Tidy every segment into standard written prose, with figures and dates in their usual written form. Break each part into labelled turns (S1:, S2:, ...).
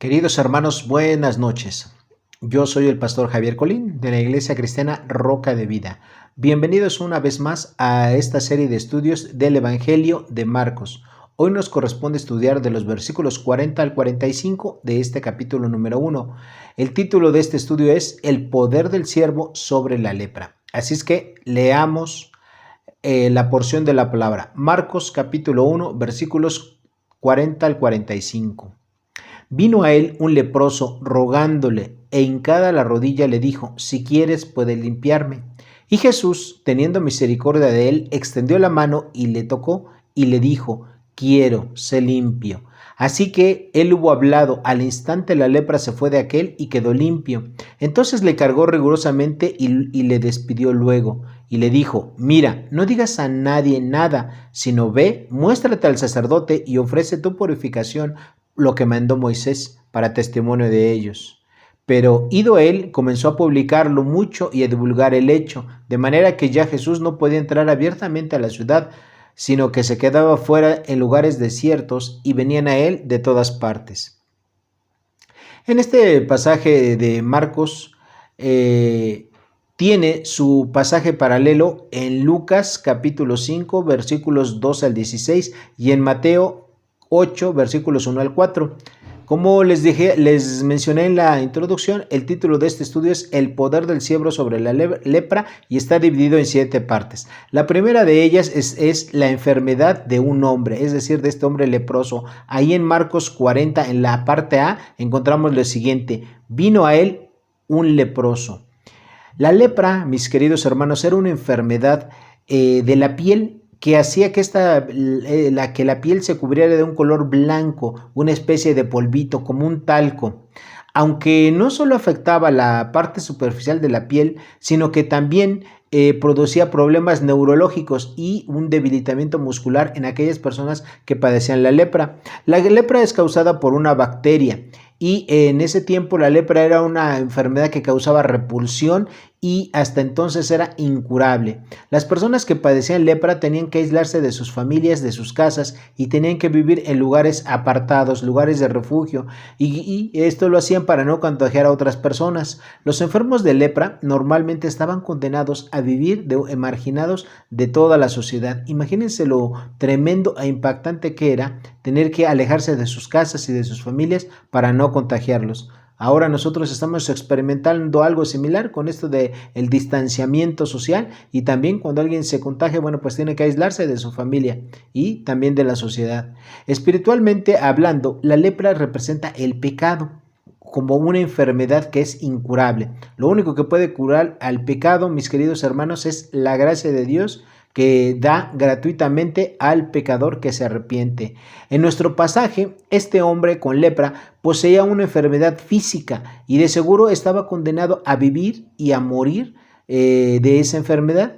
S1: Queridos hermanos, buenas noches. Yo soy el pastor Javier Colín de la Iglesia Cristiana Roca de Vida. Bienvenidos una vez más a esta serie de estudios del Evangelio de Marcos. Hoy nos corresponde estudiar de los versículos 40 al 45 de este capítulo número 1. El título de este estudio es El poder del siervo sobre la lepra. Así es que leamos la porción de la palabra. Marcos capítulo 1, versículos 40 al 45. Vino a él un leproso rogándole, e hincada la rodilla le dijo: si quieres, puedes limpiarme. Y Jesús, teniendo misericordia de él, extendió la mano y le tocó, y le dijo: quiero, sé limpio. Así que él hubo hablado, al instante la lepra se fue de aquél y quedó limpio. Entonces le cargó rigurosamente y le despidió luego. Y le dijo: mira, no digas a nadie nada, sino ve, muéstrate al sacerdote y ofrece tu purificación, lo que mandó Moisés, para testimonio de ellos. Pero ido él, comenzó a publicarlo mucho y a divulgar el hecho, de manera que ya Jesús no podía entrar abiertamente a la ciudad, sino que se quedaba fuera en lugares desiertos, y venían a él de todas partes. En este pasaje de Marcos tiene su pasaje paralelo en Lucas capítulo 5 versículos 2 al 16 y en Mateo 8 versículos 1 al 4. Como les mencioné en la introducción, el título de este estudio es El poder del siervo sobre la lepra y está dividido en 7 partes. La primera de ellas es la enfermedad de un hombre, es decir, de este hombre leproso. Ahí en Marcos 40, en la parte A, encontramos lo siguiente: vino a él un leproso. La lepra, mis queridos hermanos, era una enfermedad de la piel que hacía que la piel se cubriera de un color blanco, una especie de polvito, como un talco. Aunque no solo afectaba la parte superficial de la piel, sino que también producía problemas neurológicos y un debilitamiento muscular en aquellas personas que padecían la lepra. La lepra es causada por una bacteria, y en ese tiempo la lepra era una enfermedad que causaba repulsión y hasta entonces era incurable. Las personas que padecían lepra tenían que aislarse de sus familias, de sus casas, y tenían que vivir en lugares apartados, lugares de refugio, y esto lo hacían para no contagiar a otras personas. Los enfermos de lepra normalmente estaban condenados a vivir marginados de toda la sociedad. Imagínense lo tremendo e impactante que era tener que alejarse de sus casas y de sus familias para no contagiarlos. Ahora nosotros estamos experimentando algo similar con esto de el distanciamiento social, y también cuando alguien se contagia, bueno, pues tiene que aislarse de su familia y también de la sociedad. Espiritualmente hablando, la lepra representa el pecado como una enfermedad que es incurable. Lo único que puede curar al pecado, mis queridos hermanos, es la gracia de Dios, que da gratuitamente al pecador que se arrepiente. En nuestro pasaje, este hombre con lepra poseía una enfermedad física y de seguro estaba condenado a vivir y a morir de esa enfermedad.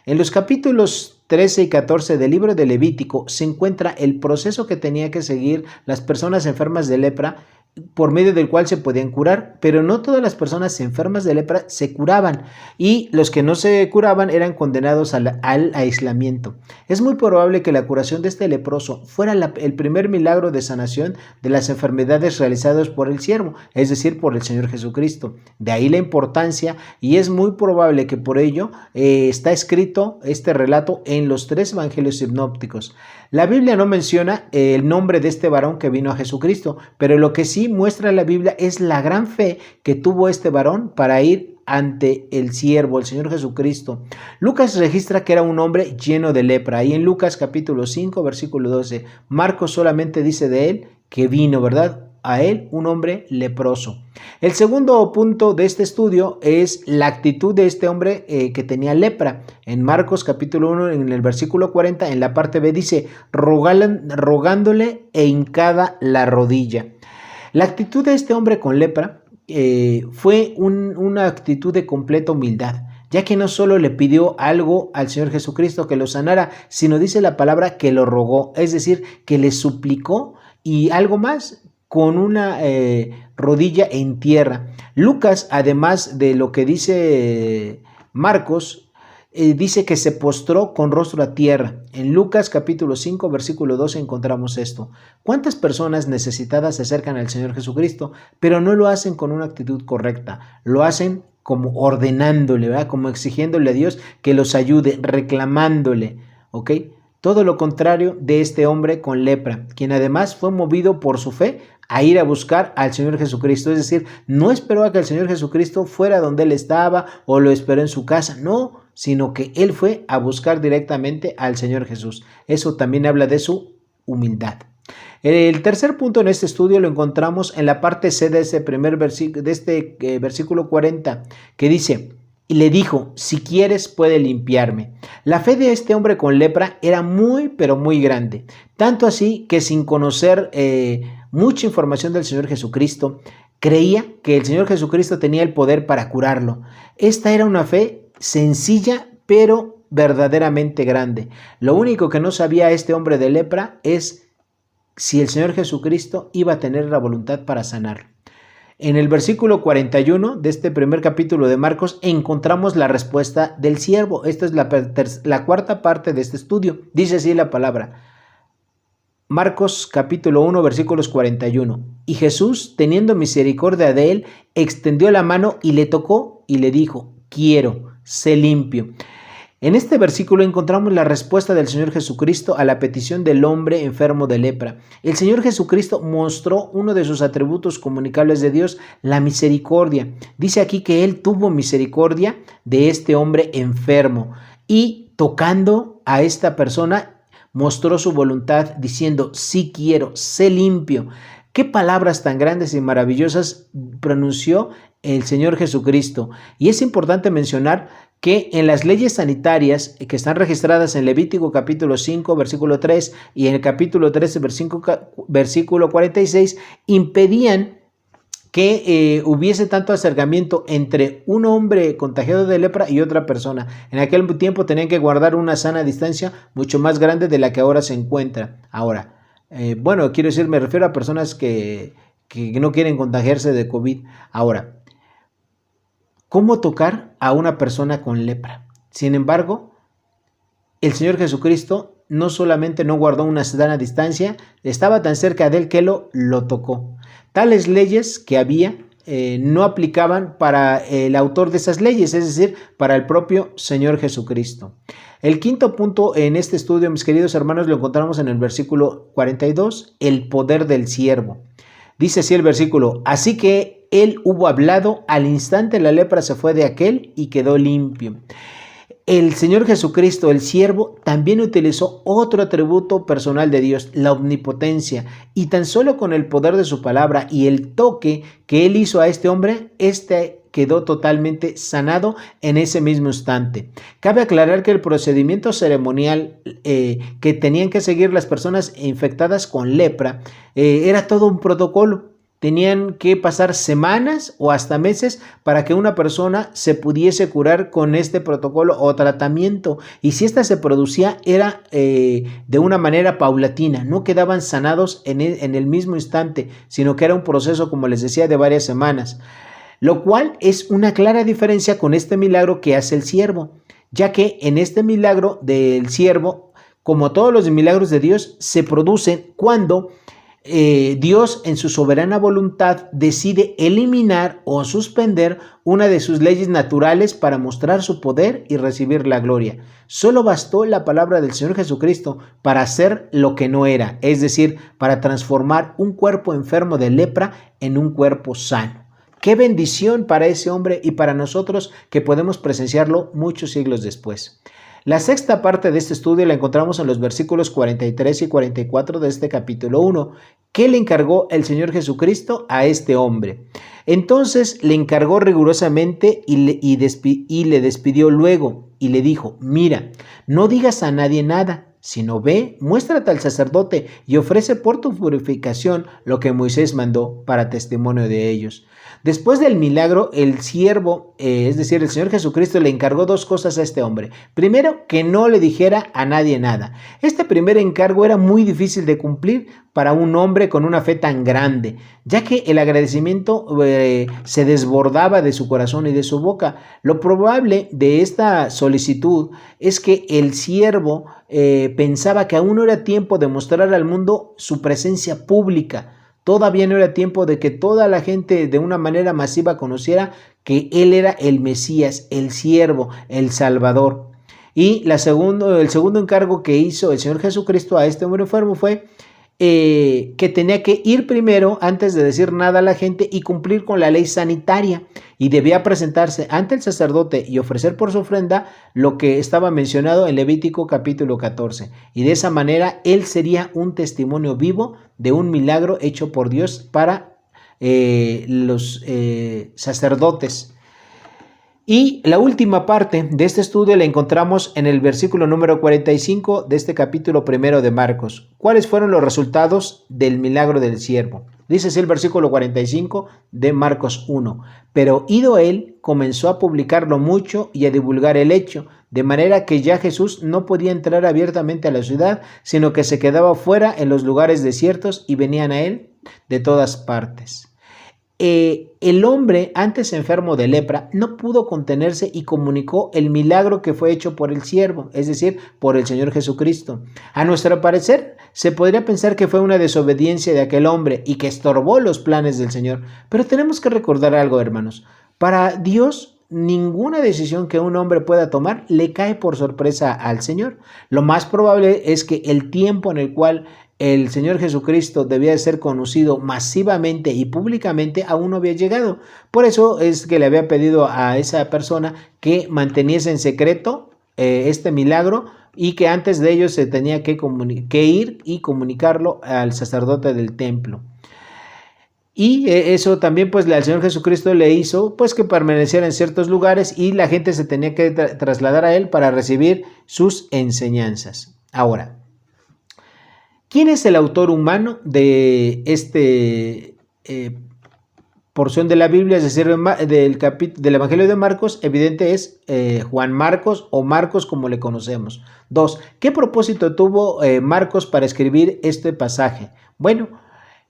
S1: En los capítulos 13 y 14 del libro de Levítico se encuentra el proceso que tenía que seguir las personas enfermas de lepra, por medio del cual se podían curar, pero no todas las personas enfermas de lepra se curaban, y los que no se curaban eran condenados al aislamiento. Es muy probable que la curación de este leproso fuera el primer milagro de sanación de las enfermedades realizados por el siervo, es decir, por el Señor Jesucristo. De ahí la importancia, y es muy probable que por ello está escrito este relato en los 3 evangelios sinópticos. La Biblia no menciona el nombre de este varón que vino a Jesucristo, pero lo que sí muestra la Biblia es la gran fe que tuvo este varón para ir ante el siervo, el Señor Jesucristo. Lucas registra que era un hombre lleno de lepra. Ahí en Lucas capítulo 5, versículo 12. Marcos solamente dice de él que vino, ¿verdad?, a él un hombre leproso. El segundo punto de este estudio es la actitud de este hombre que tenía lepra. En Marcos capítulo 1, en el versículo 40, en la parte B dice: rogándole e hincada la rodilla. La actitud de este hombre con lepra fue una actitud de completa humildad, ya que no solo le pidió algo al Señor Jesucristo que lo sanara, sino dice la palabra que lo rogó, es decir, que le suplicó, y algo más, con una rodilla en tierra. Lucas, además de lo que dice Marcos, dice que se postró con rostro a tierra. En Lucas capítulo 5, versículo 12 encontramos esto. ¿Cuántas personas necesitadas se acercan al Señor Jesucristo, pero no lo hacen con una actitud correcta? Lo hacen como ordenándole, ¿verdad? Como exigiéndole a Dios que los ayude, reclamándole, ¿ok? Todo lo contrario de este hombre con lepra, quien además fue movido por su fe a ir a buscar al Señor Jesucristo. Es decir, no esperó a que el Señor Jesucristo fuera donde él estaba o lo esperó en su casa, no, sino que él fue a buscar directamente al Señor Jesús. Eso también habla de su humildad. El tercer punto en este estudio lo encontramos en la parte C de este primer versículo 40, que dice: y le dijo, si quieres puede limpiarme. La fe de este hombre con lepra era muy, pero muy grande. Tanto así que sin conocer mucha información del Señor Jesucristo, creía que el Señor Jesucristo tenía el poder para curarlo. Esta era una fe sencilla, pero verdaderamente grande. Lo único que no sabía este hombre de lepra es si el Señor Jesucristo iba a tener la voluntad para sanar. En el versículo 41 de este primer capítulo de Marcos encontramos la respuesta del siervo. Esta es la cuarta parte de este estudio. Dice así la palabra. Marcos capítulo 1 versículos 41. Y Jesús, teniendo misericordia de él, extendió la mano y le tocó y le dijo, quiero, sé limpio. En este versículo encontramos la respuesta del Señor Jesucristo a la petición del hombre enfermo de lepra. El Señor Jesucristo mostró uno de sus atributos comunicables de Dios, la misericordia. Dice aquí que Él tuvo misericordia de este hombre enfermo y tocando a esta persona mostró su voluntad diciendo, sí quiero, sé limpio. ¿Qué palabras tan grandes y maravillosas pronunció el Señor Jesucristo? Y es importante mencionar que en las leyes sanitarias que están registradas en Levítico capítulo 5, versículo 3 y en el capítulo 13, versículo 46, impedían que hubiese tanto acercamiento entre un hombre contagiado de lepra y otra persona. En aquel tiempo tenían que guardar una sana distancia mucho más grande de la que ahora se encuentra. Ahora, bueno, quiero decir, me refiero a personas que no quieren contagiarse de COVID. Ahora, ¿cómo tocar a una persona con lepra? Sin embargo, el Señor Jesucristo no solamente no guardó una sana distancia, estaba tan cerca de él que lo tocó. Tales leyes que había no aplicaban para el autor de esas leyes, es decir, para el propio Señor Jesucristo. El quinto punto en este estudio, mis queridos hermanos, lo encontramos en el versículo 42, el poder del siervo. Dice así el versículo, así que él hubo hablado, al instante la lepra se fue de aquel y quedó limpio. El Señor Jesucristo, el siervo, también utilizó otro atributo personal de Dios, la omnipotencia, y tan solo con el poder de su palabra y el toque que él hizo a este hombre, quedó totalmente sanado en ese mismo instante. Cabe aclarar que el procedimiento ceremonial que tenían que seguir las personas infectadas con lepra era todo un protocolo. Tenían que pasar semanas o hasta meses para que una persona se pudiese curar con este protocolo o tratamiento. Y si esta se producía era de una manera paulatina. No quedaban sanados en el mismo instante, sino que era un proceso, como les decía, de varias semanas. Lo cual es una clara diferencia con este milagro que hace el siervo, ya que en este milagro del siervo, como todos los milagros de Dios, se producen cuando Dios en su soberana voluntad decide eliminar o suspender una de sus leyes naturales para mostrar su poder y recibir la gloria. Solo bastó la palabra del Señor Jesucristo para hacer lo que no era, es decir, para transformar un cuerpo enfermo de lepra en un cuerpo sano. Qué bendición para ese hombre y para nosotros que podemos presenciarlo muchos siglos después. La sexta parte de este estudio la encontramos en los versículos 43 y 44 de este capítulo 1. ¿Qué le encargó el Señor Jesucristo a este hombre? Entonces le encargó rigurosamente y le despidió luego y le dijo, mira, no digas a nadie nada, sino ve, muéstrate al sacerdote y ofrece por tu purificación lo que Moisés mandó para testimonio de ellos. Después del milagro, el siervo es decir, el Señor Jesucristo le encargó dos cosas a este hombre. Primero, que no le dijera a nadie nada. Este primer encargo era muy difícil de cumplir para un hombre con una fe tan grande, ya que el agradecimiento se desbordaba de su corazón y de su boca. Lo probable de esta solicitud es que el siervo pensaba que aún no era tiempo de mostrar al mundo su presencia pública. Todavía no era tiempo de que toda la gente de una manera masiva conociera que él era el Mesías, el siervo, el Salvador. Y el segundo encargo que hizo el Señor Jesucristo a este hombre enfermo fue que tenía que ir primero, antes de decir nada a la gente, y cumplir con la ley sanitaria, y debía presentarse ante el sacerdote y ofrecer por su ofrenda lo que estaba mencionado en Levítico capítulo 14, y de esa manera él sería un testimonio vivo de un milagro hecho por Dios para los sacerdotes. Y la última parte de este estudio la encontramos en el versículo número 45 de este capítulo primero de Marcos. ¿Cuáles fueron los resultados del milagro del siervo? Dice así el versículo 45 de Marcos 1. Pero ido él, comenzó a publicarlo mucho y a divulgar el hecho, de manera que ya Jesús no podía entrar abiertamente a la ciudad, sino que se quedaba fuera en los lugares desiertos y venían a él de todas partes. El hombre antes enfermo de lepra no pudo contenerse y comunicó el milagro que fue hecho por el siervo, es decir, por el Señor Jesucristo. A nuestro parecer, se podría pensar que fue una desobediencia de aquel hombre y que estorbó los planes del Señor. Pero tenemos que recordar algo, hermanos. Para Dios, ninguna decisión que un hombre pueda tomar le cae por sorpresa al Señor. Lo más probable es que el tiempo en el cual el Señor Jesucristo debía de ser conocido masivamente y públicamente aún no había llegado. Por eso es que le había pedido a esa persona que manteniese en secreto este milagro, y que antes de ello se tenía que ir y comunicarlo al sacerdote del templo. Y eso también pues al Señor Jesucristo le hizo pues que permaneciera en ciertos lugares, y la gente se tenía que trasladar a él para recibir sus enseñanzas. Ahora, ¿quién es el autor humano de este porción de la Biblia, es decir, del Evangelio de Marcos? Evidente es Juan Marcos, o Marcos como le conocemos. 2. ¿Qué propósito tuvo Marcos para escribir este pasaje? Bueno,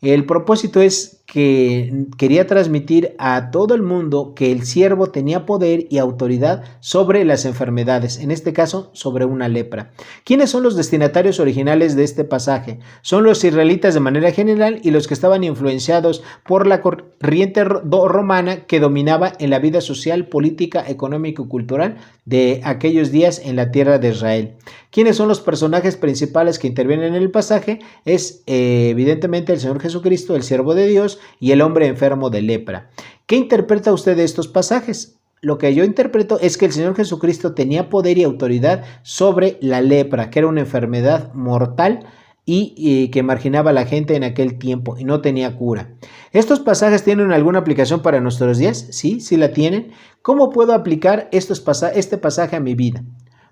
S1: el propósito es que quería transmitir a todo el mundo que el siervo tenía poder y autoridad sobre las enfermedades, en este caso sobre una lepra. ¿Quiénes son los destinatarios originales de este pasaje? Son los israelitas de manera general y los que estaban influenciados por la corriente romana que dominaba en la vida social, política, económica y cultural de aquellos días en la tierra de Israel. ¿Quiénes son los personajes principales que intervienen en el pasaje? Es evidentemente el Señor Jesucristo, el siervo de Dios, y el hombre enfermo de lepra. ¿Qué interpreta usted de estos pasajes? Lo que yo interpreto es que el Señor Jesucristo tenía poder y autoridad sobre la lepra, que era una enfermedad mortal y que marginaba a la gente en aquel tiempo y no tenía cura. ¿Estos pasajes tienen alguna aplicación para nuestros días? Sí, sí la tienen. ¿Cómo puedo aplicar este pasaje a mi vida?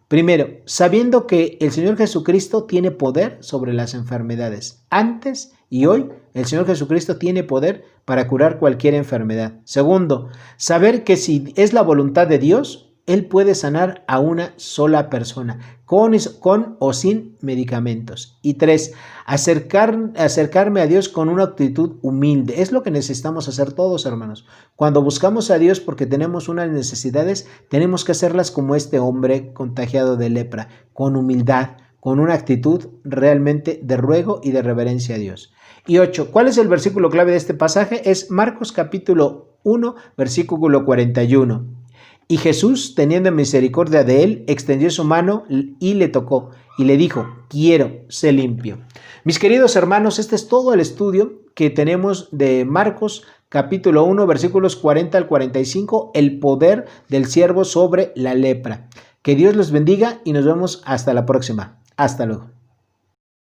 S1: Primero, sabiendo que el Señor Jesucristo tiene poder sobre las enfermedades. Antes y hoy, el Señor Jesucristo tiene poder para curar cualquier enfermedad. Segundo, saber que si es la voluntad de Dios, Él puede sanar a una sola persona, con o sin medicamentos. Y 3, acercarme a Dios con una actitud humilde. Es lo que necesitamos hacer todos, hermanos. Cuando buscamos a Dios porque tenemos unas necesidades, tenemos que hacerlas como este hombre contagiado de lepra, con humildad, con una actitud realmente de ruego y de reverencia a Dios. Y 8, ¿cuál es el versículo clave de este pasaje? Es Marcos capítulo 1, versículo 41. Y Jesús, teniendo misericordia de él, extendió su mano y le tocó, y le dijo: quiero, sé limpio. Mis queridos hermanos, este es todo el estudio que tenemos de Marcos capítulo 1, versículos 40 al 45, el poder del siervo sobre la lepra. Que Dios los bendiga y nos vemos hasta la próxima. Hasta luego.